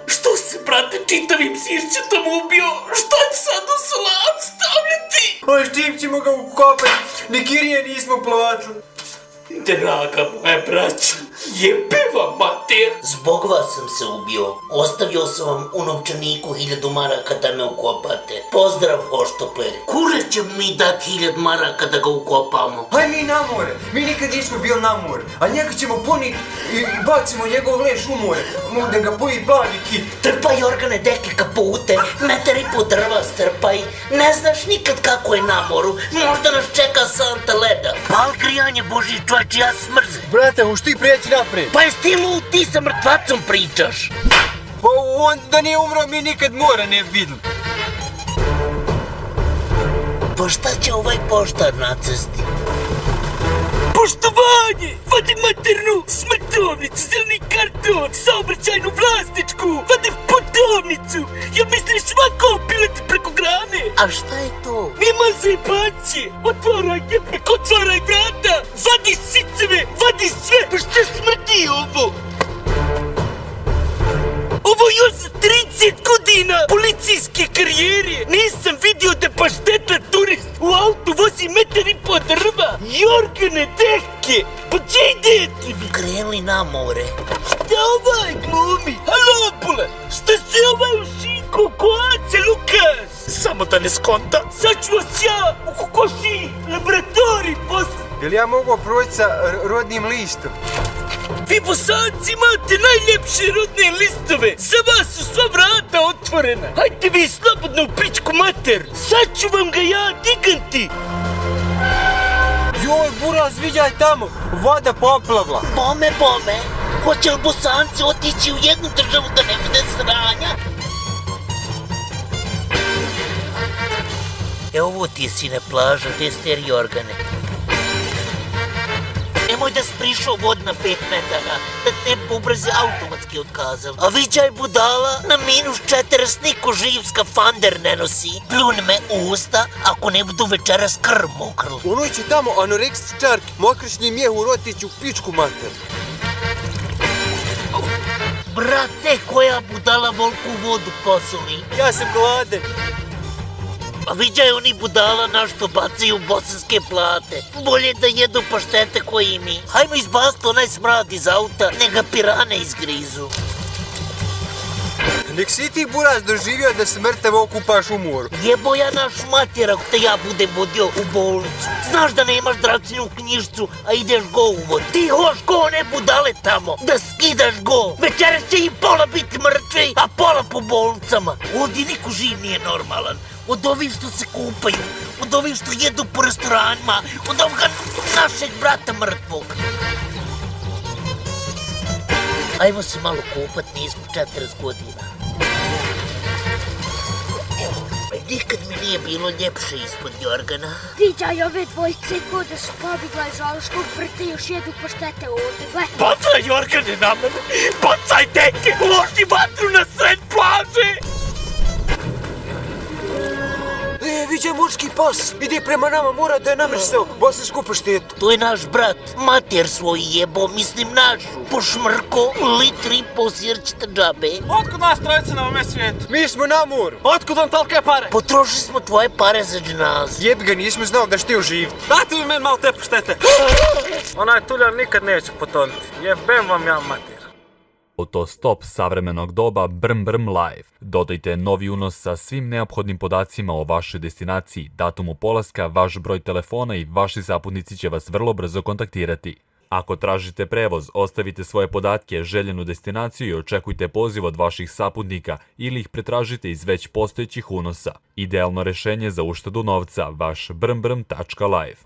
Što se, brate, čitavim sirćetom ubio? Šta će sad u salat stavljati? A s čim ćemo ga ukopati? Ni kirije nismo platili. Draga moja braća, jebe vam mater. Zbog vas sam se ubio. Ostavio sam vam u novčaniku 1000 maraka da me ukopate. Pozdrav, hoštopler. Kure će mi dati 1000 maraka da ga ukopamo. Aj mi na more, mi nikad nismo bili na more, a njega ćemo puniti i bacimo njegov leš u more, da ga poji plavi kit. Trpaj organe deke kapute, 1,5 drva strpaj. Ne znaš nikad kako je na moru, možda nas čeka santa leda. Pal grijanje Boži čovječ, ja smrzim. Brate, hoš ti prijeći naprijed? Pa jesi ti lud, ti sa mrtvacom pričaš. Pa on da nije umro, mi nikad mora ne videli. Pa šta će ovaj poštar na cesti? Poštovanje! Vadi maternu smrtovnicu, zeleni karton, saobraćajnu vlasničku, vadi putovnicu! Ja misliš ovako pileti preko grane? A šta je to? Nema zajebancije! Otvaraj jebnik, otvaraj vrata! Vadi siceve, vadi sve! Pa šta smrdi ovo? Ovo još za 30 godina policijske karijere nisam vidio da paštetan turist u autu vozi 1,5 drva. Jorgane deke, pa gdje idete vi? Krenuli na more. Šta ovaj glumi? Halo, pule, šta se ovaj ušiko koace, Lukas? Samo da ne skonta. Sad ću vas ja u kokoši laboratorij poslati. Jel ja mogu proći sa rodnim listom? Vi Bosanci imate najljepše rodne listove. Za vas su sva vrata otvorena. Hajde vi slobodno u pičku mater. Sad ću vam ga ja diganti. Joj, buraz, vidjaj tamo, voda poplavla. Bome, hoće li Bosanci otići u jednu državu da ne bude sranja? Evo ovo ti je, sine, plaža, gdje ste Jorgane. Nemoj da sprišao vod na 5 metara, da te bubreze automatski otkazali. A viđaj budala, na -40 niko živ skafander ne nosi. Pljune me u usta, ako ne budu večeras krv mokrli. Ono će tamo anoreksičar, mokrišnji mijeh u rotiću pičku mater. Brate, koja budala volku u vodu posuli? Ja sam gladen. A viđaj oni budala na što bacaju bosanske plate. Bolje da jedu paštete koji i mi. Hajmo izbaciti onaj smrad iz auta, neka pirane izgrizu. Nek si ti, buraz, doživio da se mrtav okupaš u moru. Jebo ja naš mater ako te ja budem vodio u bolnicu. Znaš da nemaš zdravstvenu knjižicu, a ideš go u vod. Ti hoš go ne budale tamo, da skidaš go. Večeras će i pola biti mrtvi, a pola po bolnicama. Ovdje niko živ nije normalan. Od ovih što se kupaju, od ovih što jedu po restoranima, od ovoga našeg brata mrtvog. Ajmo se malo kupat, nismo 40 godina. Nikad mi nije bilo ljepše ispod Jorgana. Viđaj ove dvojice ko da su pobjegla iz Ološkog vrta i još jedu paštete ovdje, gle. Bacaj Jorgane na mene, bacaj deke, loži vatru na sred plaže. Viđaj muški pas, ide prema nama, mora da je namrsao bosansku paštetu. To je naš brat, mater svoj jebo, mislim našu. Pošmrko, litri po sirćete džabe. Otkud nas trojica na ovome svijetu? Mi smo na moru. Otkud vam tolike pare? Potrošili smo tvoje pare za dženazu. Jeb ga, nismo znali da šte oživiti. Dajte mi meni malo te poštete. Onaj tuljar nikad neće potoniti. Jebem vam ja mater. Autostop savremenog doba Brm Brm Live. Dodajte novi unos sa svim neophodnim podacima o vašoj destinaciji, datumu polaska, vaš broj telefona i vaši saputnici će vas vrlo brzo kontaktirati. Ako tražite prevoz, ostavite svoje podatke, željenu destinaciju i očekujte poziv od vaših saputnika ili ih pretražite iz već postojećih unosa. Idealno rešenje za uštedu novca, vaš brmbrm.live.